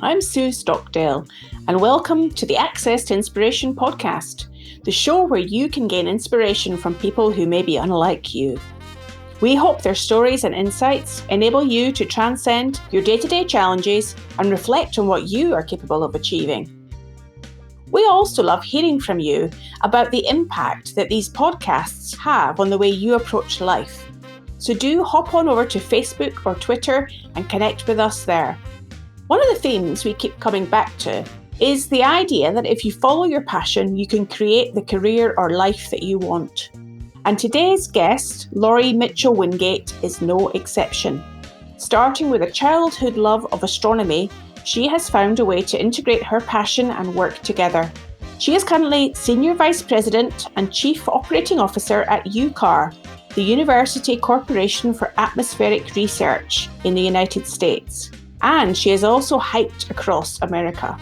I'm Sue Stockdale, and welcome to the Access to Inspiration podcast, the show where you can gain inspiration from people who may be unlike you. We hope their stories and insights enable you to transcend your day-to-day challenges and reflect on what you are capable of achieving. We also love hearing from you about the impact that these podcasts have on the way you approach life. So do hop on over to Facebook or Twitter and connect with us there. One of the themes we keep coming back to is the idea that if you follow your passion, you can create the career or life that you want. And today's guest, Lory Mitchell Wingate, is no exception. Starting with a childhood love of astronomy, she has found a way to integrate her passion and work together. She is currently Senior Vice President and Chief Operating Officer at UCAR, the University Corporation for Atmospheric Research in the United States. And she is also hiked across America.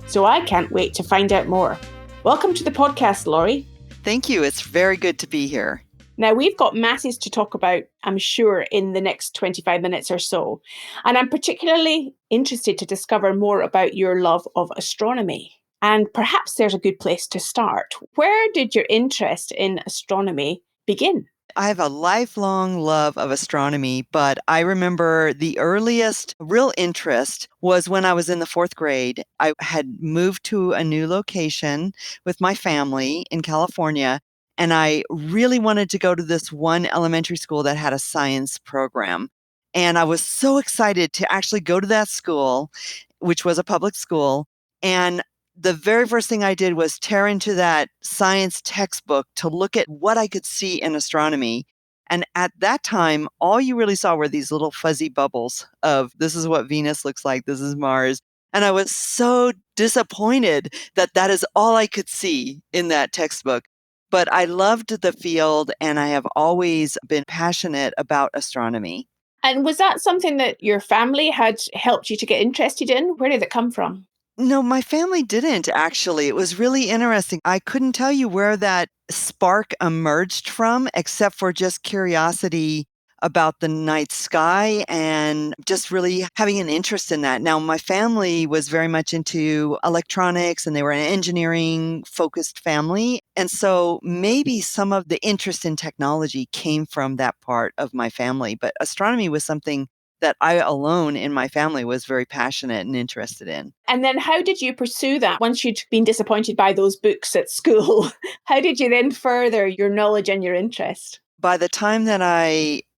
So I can't wait to find out more. Welcome to the podcast, Lory. Thank you. It's very good to be here. Now, we've got masses to talk about, I'm sure, in the next 25 minutes or so. And I'm particularly interested to discover more about your love of astronomy. And perhaps there's a good place to start. Where did your interest in astronomy begin? I have a lifelong love of astronomy, but I remember the earliest real interest was when I was in the fourth grade. I had moved to a new location with my family in California, and I really wanted to go to this one elementary school that had a science program. And I was so excited to actually go to that school, which was a public school. And the very first thing I did was tear into that science textbook to look at what I could see in astronomy. And at that time, all you really saw were these little fuzzy bubbles of this is what Venus looks like, this is Mars. And I was so disappointed that that is all I could see in that textbook. But I loved the field, and I have always been passionate about astronomy. And was that something that your family had helped you to get interested in? Where did it come from? No, my family didn't actually. It was really interesting. I couldn't tell you where that spark emerged from, except for just curiosity about the night sky and just really having an interest in that. Now, my family was very much into electronics and they were an engineering focused family. And so maybe some of the interest in technology came from that part of my family, but astronomy was something that I alone in my family was very passionate and interested in. And then how did you pursue that once you'd been disappointed by those books at school? How did you then further your knowledge and your interest? By the time that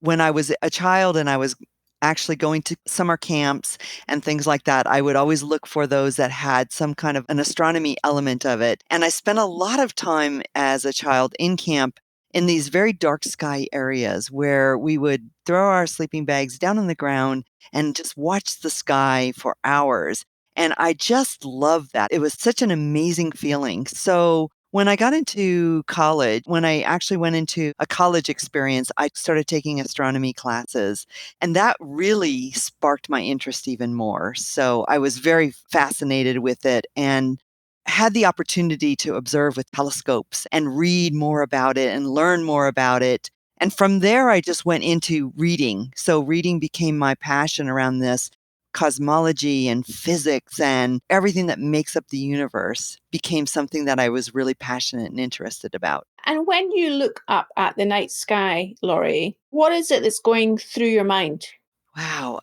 when I was a child and I was actually going to summer camps and things like that, I would always look for those that had some kind of an astronomy element of it. And I spent a lot of time as a child in camp in these very dark sky areas where we would throw our sleeping bags down on the ground and just watch the sky for hours. And I just loved that. It was such an amazing feeling. So when I got into college, when I actually went into a college experience, I started taking astronomy classes. And that really sparked my interest even more. So I was very fascinated with it and had the opportunity to observe with telescopes and read more about it and learn more about it. And from there, I just went into reading. So reading became my passion around this. Cosmology and physics and everything that makes up the universe became something that I was really passionate and interested about. And when you look up at the night sky, Lory, what is it that's going through your mind? Wow.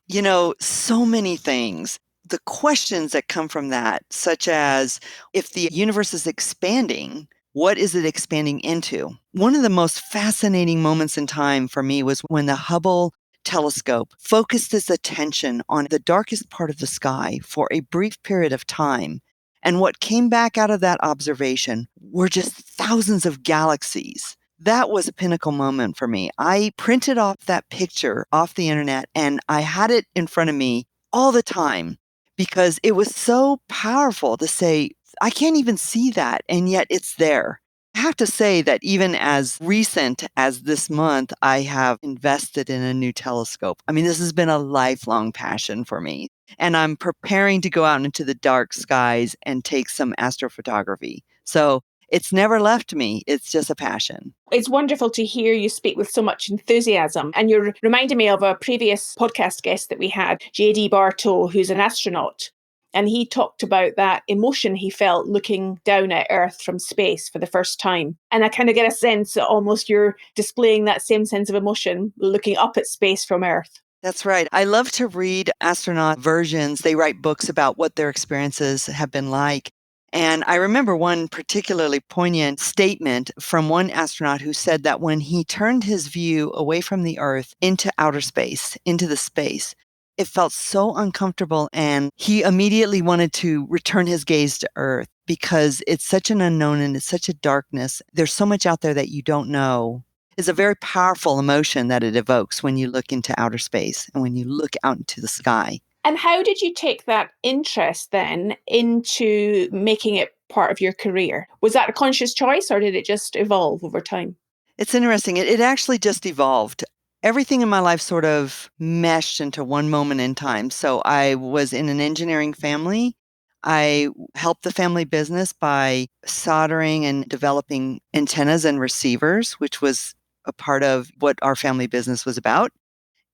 So many things. The questions that come from that, such as if the universe is expanding, what is it expanding into? One of the most fascinating moments in time for me was when the Hubble telescope focused its attention on the darkest part of the sky for a brief period of time. And what came back out of that observation were just thousands of galaxies. That was a pinnacle moment for me. I printed off that picture off the internet and I had it in front of me all the time because it was so powerful to say, I can't even see that, and yet it's there. I have to say that even as recent as this month, I have invested in a new telescope. I mean, this has been a lifelong passion for me. And I'm preparing to go out into the dark skies and take some astrophotography. So it's never left me. It's just a passion. It's wonderful to hear you speak with so much enthusiasm. And you're reminding me of a previous podcast guest that we had, JD Bartow, who's an astronaut. And he talked about that emotion he felt looking down at Earth from space for the first time. And I kind of get a sense that almost you're displaying that same sense of emotion looking up at space from Earth. That's right. I love to read astronaut versions. They write books about what their experiences have been like. And I remember one particularly poignant statement from one astronaut who said that when he turned his view away from the Earth into outer space, into the space, it felt so uncomfortable. And he immediately wanted to return his gaze to Earth because it's such an unknown and it's such a darkness. There's so much out there that you don't know. It's a very powerful emotion that it evokes when you look into outer space and when you look out into the sky. And how did you take that interest then into making it part of your career? Was that a conscious choice or did it just evolve over time? It's interesting. It actually just evolved. Everything in my life sort of meshed into one moment in time. So I was in an engineering family. I helped the family business by soldering and developing antennas and receivers, which was a part of what our family business was about.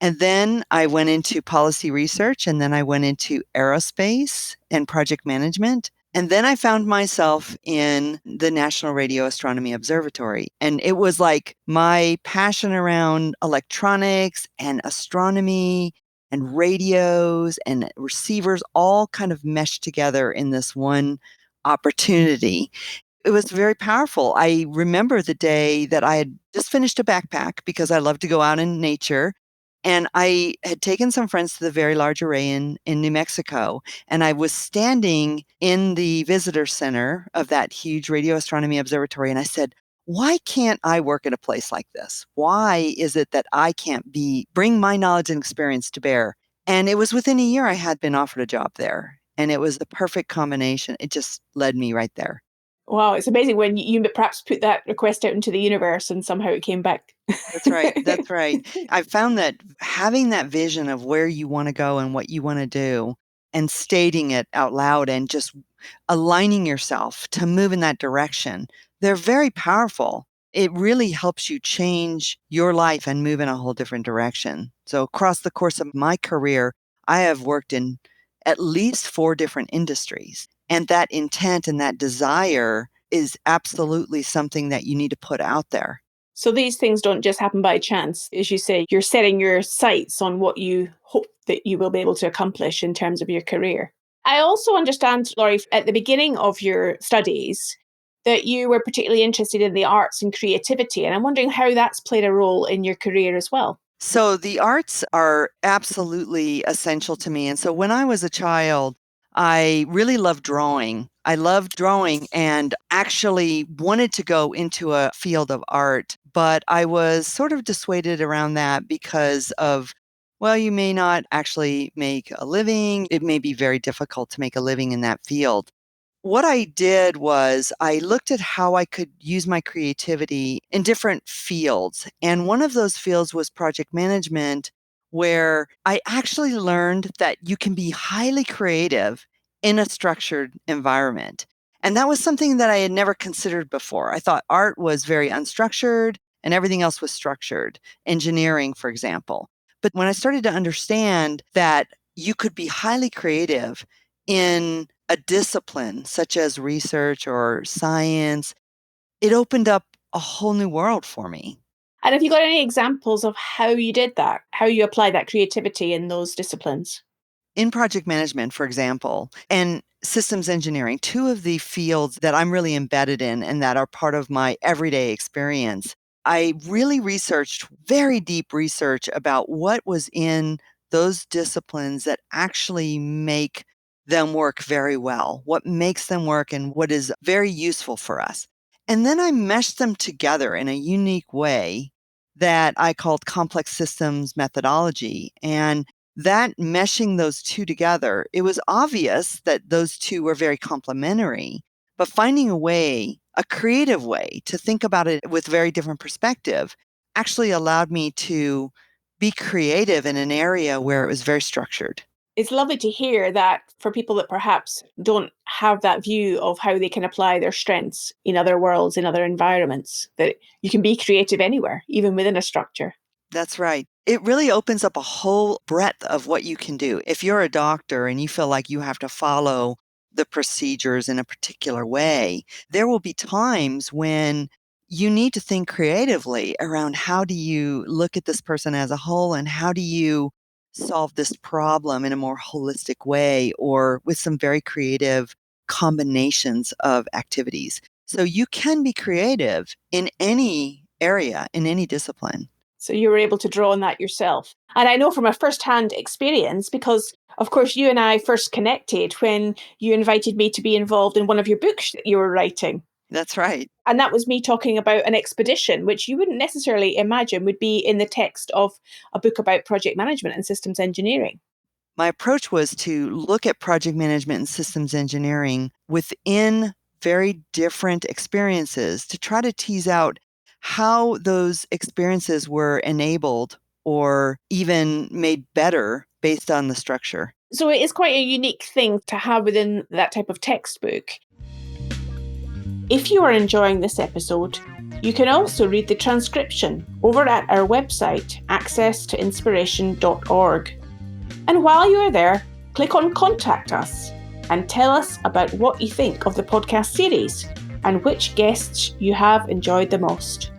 And then I went into policy research, and then I went into aerospace and project management. And then I found myself in the National Radio Astronomy Observatory. And it was like my passion around electronics and astronomy and radios and receivers all kind of meshed together in this one opportunity. It was very powerful. I remember the day that I had just finished a backpack because I love to go out in nature. And I had taken some friends to the Very Large Array in New Mexico. And I was standing in the visitor center of that huge radio astronomy observatory. And I said, why can't I work at a place like this? Why is it that I can't bring my knowledge and experience to bear? And it was within a year I had been offered a job there. And it was the perfect combination. It just led me right there. Wow, it's amazing when you perhaps put that request out into the universe and somehow it came back. That's right. That's right. I found that having that vision of where you want to go and what you want to do and stating it out loud and just aligning yourself to move in that direction, they're very powerful. It really helps you change your life and move in a whole different direction. So, across the course of my career, I have worked in at least 4 different industries. And that intent and that desire is absolutely something that you need to put out there. So these things don't just happen by chance. As you say, you're setting your sights on what you hope that you will be able to accomplish in terms of your career. I also understand, Lory, at the beginning of your studies, that you were particularly interested in the arts and creativity. And I'm wondering how that's played a role in your career as well. So the arts are absolutely essential to me. And so when I was a child, I really loved drawing. I loved drawing and actually wanted to go into a field of art, but I was sort of dissuaded around that because of, well, you may not actually make a living. It may be very difficult to make a living in that field. What I did was I looked at how I could use my creativity in different fields. And one of those fields was project management, where I actually learned that you can be highly creative in a structured environment. And that was something that I had never considered before. I thought art was very unstructured and everything else was structured, engineering, for example. But when I started to understand that you could be highly creative in a discipline such as research or science, it opened up a whole new world for me. And have you got any examples of how you did that, how you applied that creativity in those disciplines? In project management, for example, and systems engineering, 2 of the fields that I'm really embedded in and that are part of my everyday experience, I really researched very deep research about what was in those disciplines that actually make them work very well, what makes them work and what is very useful for us. And then I meshed them together in a unique way that I called complex systems methodology. And that meshing those 2 together, it was obvious that those 2 were very complementary, but finding a way, a creative way to think about it with very different perspective actually allowed me to be creative in an area where it was very structured. It's lovely to hear that for people that perhaps don't have that view of how they can apply their strengths in other worlds, in other environments, that you can be creative anywhere, even within a structure. That's right. It really opens up a whole breadth of what you can do. If you're a doctor and you feel like you have to follow the procedures in a particular way, there will be times when you need to think creatively around how do you look at this person as a whole and how do you solve this problem in a more holistic way or with some very creative combinations of activities. So you can be creative in any area, in any discipline. So you were able to draw on that yourself. And I know from a first-hand experience, because of course you and I first connected when you invited me to be involved in one of your books that you were writing. That's right. And that was me talking about an expedition, which you wouldn't necessarily imagine would be in the text of a book about project management and systems engineering. My approach was to look at project management and systems engineering within very different experiences to try to tease out how those experiences were enabled or even made better based on the structure. So it is quite a unique thing to have within that type of textbook. If you are enjoying this episode, you can also read the transcription over at our website, accesstoinspiration.org. And while you are there, click on Contact Us and tell us about what you think of the podcast series and which guests you have enjoyed the most.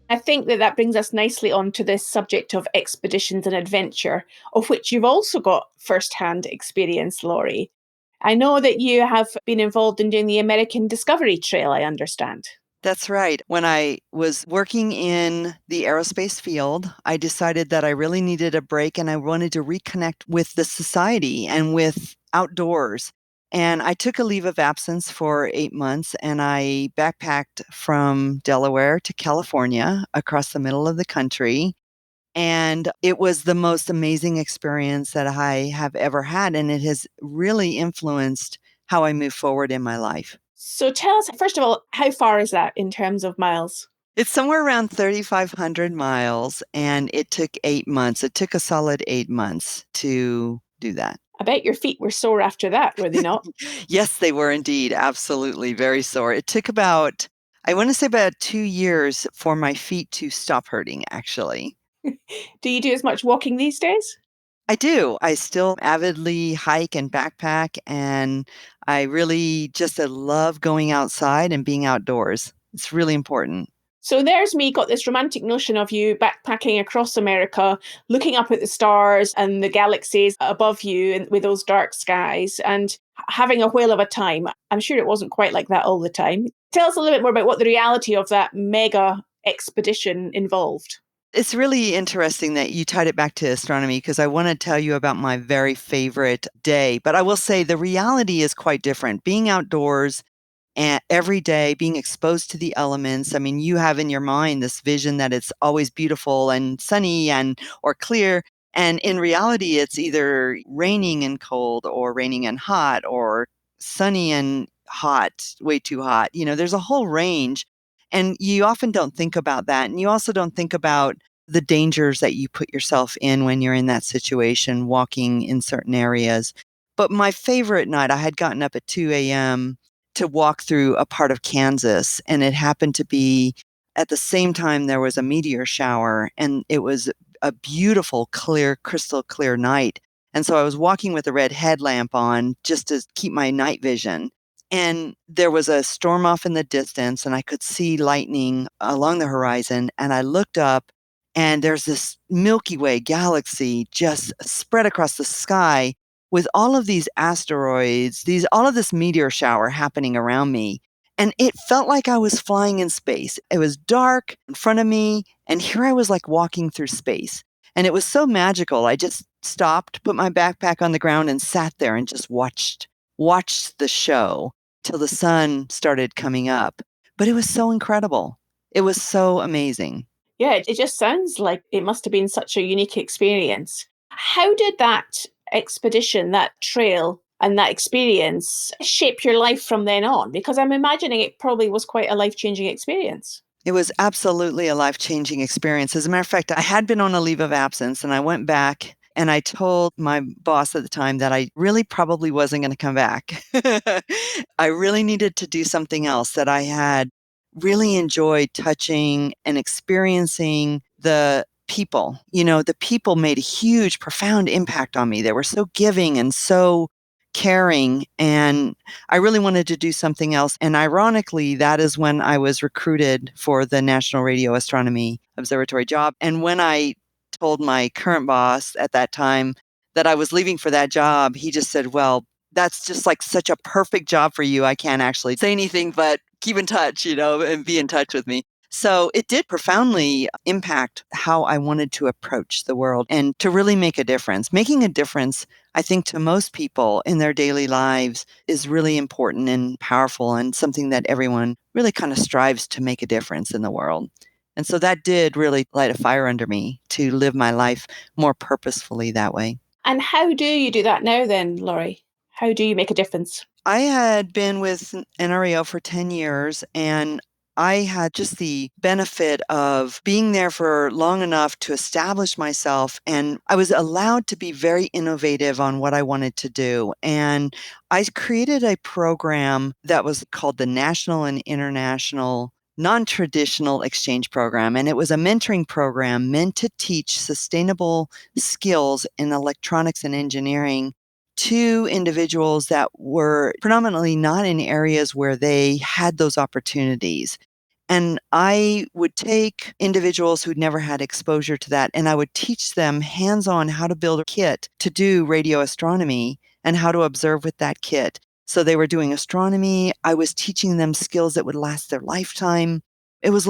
I think that brings us nicely on to this subject of expeditions and adventure, of which you've also got first-hand experience, Lory. I know that you have been involved in doing the American Discovery Trail, I understand. That's right. When I was working in the aerospace field, I decided that I really needed a break and I wanted to reconnect with the society and with outdoors. And I took a leave of absence for 8 months and I backpacked from Delaware to California across the middle of the country. And it was the most amazing experience that I have ever had. And it has really influenced how I move forward in my life. So tell us, first of all, how far is that in terms of miles? It's somewhere around 3,500 miles, and it took 8 months. It took a solid 8 months to do that. I bet your feet were sore after that, were they not? Yes, they were indeed. Absolutely. Very sore. It took about, I want to say about 2 years for my feet to stop hurting, actually. Do you do as much walking these days? I do. I still avidly hike and backpack, and I really just love going outside and being outdoors. It's really important. So there's me, got this romantic notion of you backpacking across America, looking up at the stars and the galaxies above you and with those dark skies and having a whale of a time. I'm sure it wasn't quite like that all the time. Tell us a little bit more about what the reality of that mega expedition involved. It's really interesting that you tied it back to astronomy because I want to tell you about my very favorite day. But I will say the reality is quite different. Being outdoors and every day, being exposed to the elements. I mean, you have in your mind this vision that it's always beautiful and sunny and or clear. And in reality, it's either raining and cold or raining and hot or sunny and hot, way too hot. There's a whole range. And you often don't think about that. And you also don't think about the dangers that you put yourself in when you're in that situation, walking in certain areas. But my favorite night, I had gotten up at 2 a.m. to walk through a part of Kansas, and it happened to be at the same time there was a meteor shower, and it was a beautiful, clear, crystal clear night. And so I was walking with a red headlamp on just to keep my night vision. And there was a storm off in the distance, and I could see lightning along the horizon. And I looked up, and there's this Milky Way galaxy just spread across the sky with all of these asteroids, all of this meteor shower happening around me. And it felt like I was flying in space. It was dark in front of me, and here I was like walking through space. And it was so magical. I just stopped, put my backpack on the ground, and sat there and just watched the show till the sun started coming up. But it was so incredible. It was so amazing. Yeah, it just sounds like it must have been such a unique experience. How did that expedition, that trail, and that experience shape your life from then on? Because I'm imagining it probably was quite a life-changing experience. It was absolutely a life-changing experience. As a matter of fact, I had been on a leave of absence and I went back and I told my boss at the time that I really probably wasn't going to come back. I really needed to do something else, that I had really enjoyed touching and experiencing the people. The people made a huge, profound impact on me. They were so giving and so caring, and I really wanted to do something else. And ironically, that is when I was recruited for the National Radio Astronomy Observatory job. And when I told my current boss at that time that I was leaving for that job, he just said, well, that's just like such a perfect job for you. I can't actually say anything but keep in touch, and be in touch with me. So it did profoundly impact how I wanted to approach the world and to really make a difference. Making a difference, I think, to most people in their daily lives is really important and powerful, and something that everyone really kind of strives to make a difference in the world. And so that did really light a fire under me to live my life more purposefully that way. And how do you do that now then, Lory? How do you make a difference? I had been with NRAO for 10 years, and I had just the benefit of being there for long enough to establish myself, and I was allowed to be very innovative on what I wanted to do. And I created a program that was called the National and International Non-Traditional Exchange Program, and it was a mentoring program meant to teach sustainable skills in electronics and engineering to individuals that were predominantly not in areas where they had those opportunities. And I would take individuals who'd never had exposure to that, and I would teach them hands-on how to build a kit to do radio astronomy and how to observe with that kit. So they were doing astronomy. I was teaching them skills that would last their lifetime. It was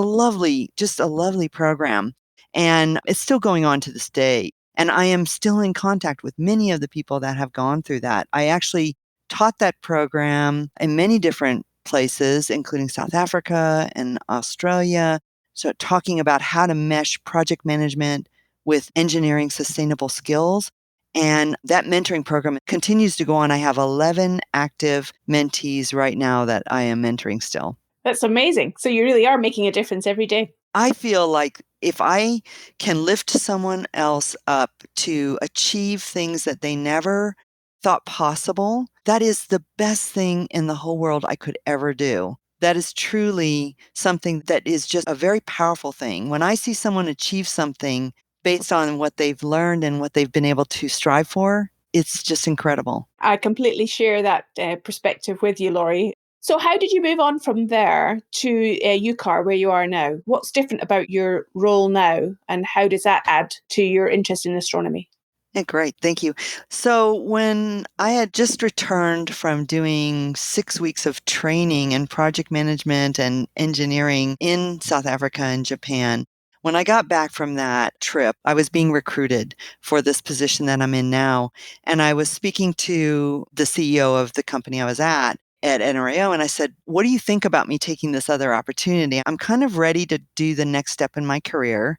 just a lovely program. And it's still going on to this day. And I am still in contact with many of the people that have gone through that. I actually taught that program in many different places, including South Africa and Australia. So, talking about how to mesh project management with engineering sustainable skills. And that mentoring program continues to go on. I have 11 active mentees right now that I am mentoring still. That's amazing. So you really are making a difference every day. I feel like if I can lift someone else up to achieve things that they never thought possible, that is the best thing in the whole world I could ever do. That is truly something that is just a very powerful thing. When I see someone achieve something based on what they've learned and what they've been able to strive for, it's just incredible. I completely share that perspective with you, Lory. So how did you move on from there to UCAR, where you are now? What's different about your role now, and how does that add to your interest in astronomy? Yeah, great. Thank you. So when I had just returned from doing 6 weeks of training in project management and engineering in South Africa and Japan, when I got back from that trip, I was being recruited for this position that I'm in now. And I was speaking to the CEO of the company I was at NRAO, and I said, what do you think about me taking this other opportunity? I'm kind of ready to do the next step in my career.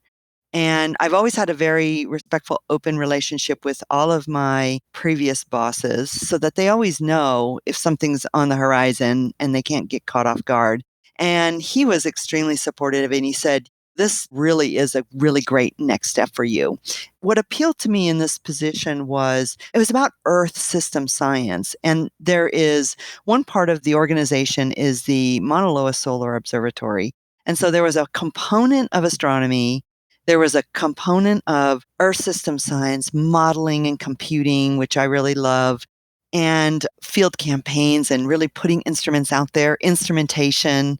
And I've always had a very respectful, open relationship with all of my previous bosses so that they always know if something's on the horizon and they can't get caught off guard. And he was extremely supportive, and he said, this really is a really great next step for you. What appealed to me in this position was it was about Earth system science. And there is one part of the organization is the Mauna Loa Solar Observatory. And so there was a component of astronomy. There was a component of Earth system science, modeling and computing, which I really love, and field campaigns and really putting instruments out there, instrumentation.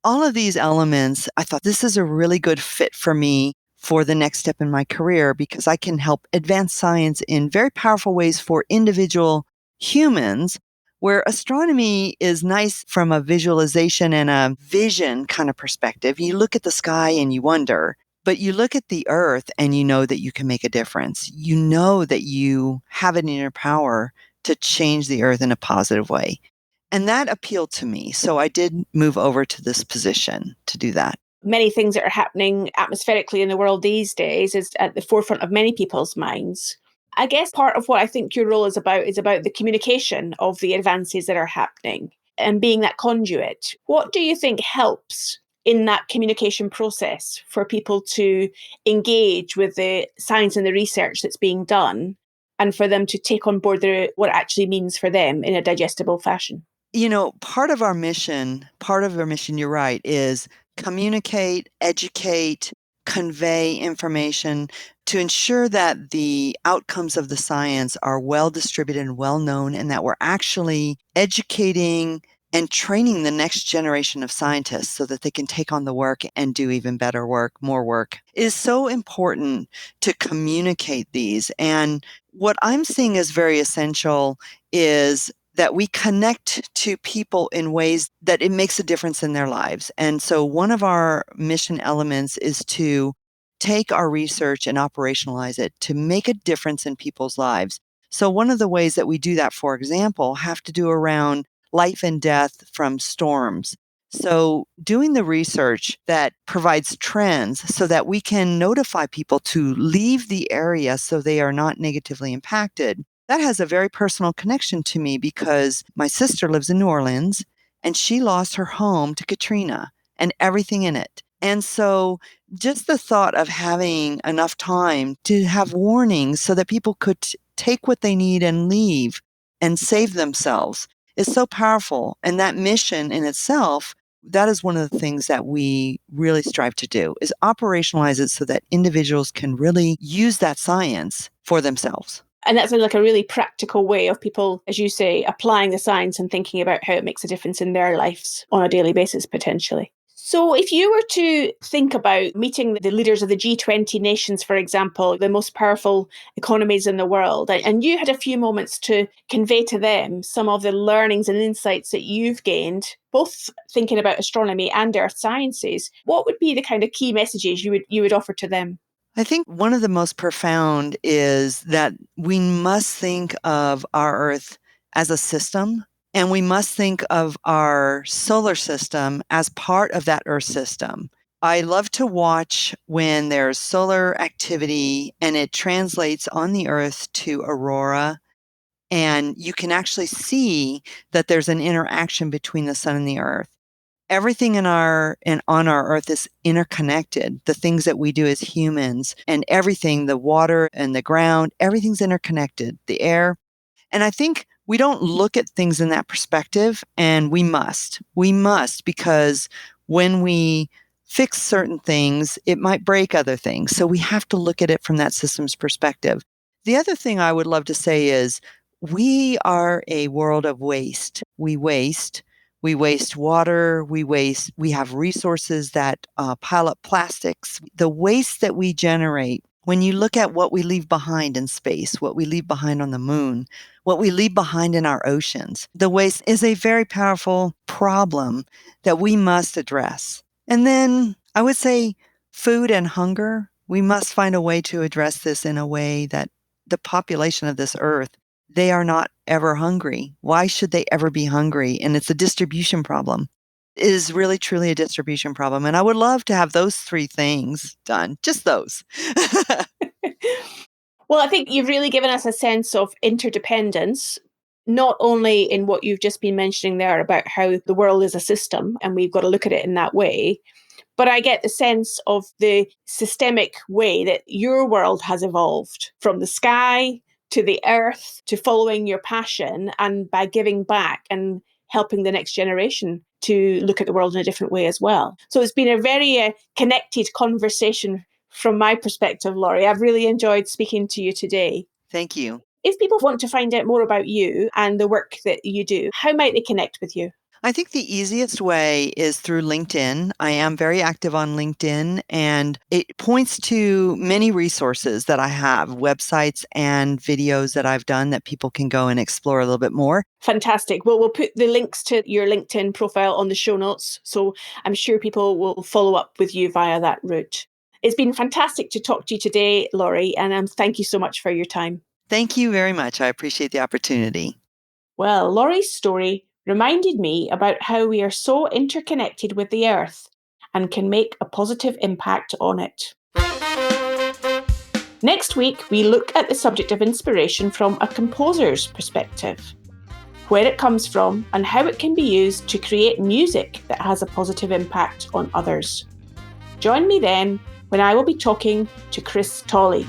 All of these elements, I thought this is a really good fit for me for the next step in my career because I can help advance science in very powerful ways for individual humans, where astronomy is nice from a visualization and a vision kind of perspective. You look at the sky and you wonder, but you look at the earth and you know that you can make a difference. You know that you have it in your power to change the earth in a positive way. And that appealed to me. So I did move over to this position to do that. Many things that are happening atmospherically in the world these days is at the forefront of many people's minds. I guess part of what I think your role is about the communication of the advances that are happening and being that conduit. What do you think helps in that communication process for people to engage with the science and the research that's being done and for them to take on board what it actually means for them in a digestible fashion? Part of our mission, you're right, is communicate, educate, convey information to ensure that the outcomes of the science are well distributed and well known, and that we're actually educating and training the next generation of scientists so that they can take on the work and do even better work, more work. It is so important to communicate these. And what I'm seeing as very essential is that we connect to people in ways that it makes a difference in their lives. And so one of our mission elements is to take our research and operationalize it to make a difference in people's lives. So one of the ways that we do that, for example, have to do around life and death from storms. So doing the research that provides trends so that we can notify people to leave the area so they are not negatively impacted. That has a very personal connection to me because my sister lives in New Orleans and she lost her home to Katrina and everything in it. And so just the thought of having enough time to have warnings so that people could take what they need and leave and save themselves is so powerful. And that mission in itself, that is one of the things that we really strive to do, is operationalize it so that individuals can really use that science for themselves. And that's like a really practical way of people, as you say, applying the science and thinking about how it makes a difference in their lives on a daily basis, potentially. So if you were to think about meeting the leaders of the G20 nations, for example, the most powerful economies in the world, and you had a few moments to convey to them some of the learnings and insights that you've gained, both thinking about astronomy and earth sciences, what would be the kind of key messages you would offer to them? I think one of the most profound is that we must think of our Earth as a system, and we must think of our solar system as part of that Earth system. I love to watch when there's solar activity and it translates on the Earth to aurora, and you can actually see that there's an interaction between the sun and the Earth. Everything on our earth is interconnected. The things that we do as humans and everything, the water and the ground, everything's interconnected, the air. And I think we don't look at things in that perspective, and we must, because when we fix certain things, it might break other things. So we have to look at it from that system's perspective. The other thing I would love to say is we are a world of waste. We waste water, we have resources that pile up plastics. The waste that we generate, when you look at what we leave behind in space, what we leave behind on the moon, what we leave behind in our oceans, the waste is a very powerful problem that we must address. And then I would say food and hunger, we must find a way to address this in a way that the population of this earth, they are not ever hungry. Why should they ever be hungry? And it's a distribution problem. It is really, truly a distribution problem. And I would love to have those three things done, just those. Well, I think you've really given us a sense of interdependence, not only in what you've just been mentioning there about how the world is a system and we've got to look at it in that way, but I get the sense of the systemic way that your world has evolved from the sky to the earth, to following your passion, and by giving back and helping the next generation to look at the world in a different way as well. So it's been a very connected conversation from my perspective, Lory. I've really enjoyed speaking to you today. Thank you. If people want to find out more about you and the work that you do, how might they connect with you? I think the easiest way is through LinkedIn. I am very active on LinkedIn, and it points to many resources that I have, websites and videos that I've done that people can go and explore a little bit more. Fantastic. Well, we'll put the links to your LinkedIn profile on the show notes, so I'm sure people will follow up with you via that route. It's been fantastic to talk to you today, Lory, and thank you so much for your time. Thank you very much. I appreciate the opportunity. Well, Lory's story reminded me about how we are so interconnected with the earth and can make a positive impact on it. Next week, we look at the subject of inspiration from a composer's perspective, where it comes from and how it can be used to create music that has a positive impact on others. Join me then when I will be talking to Chris Tolley.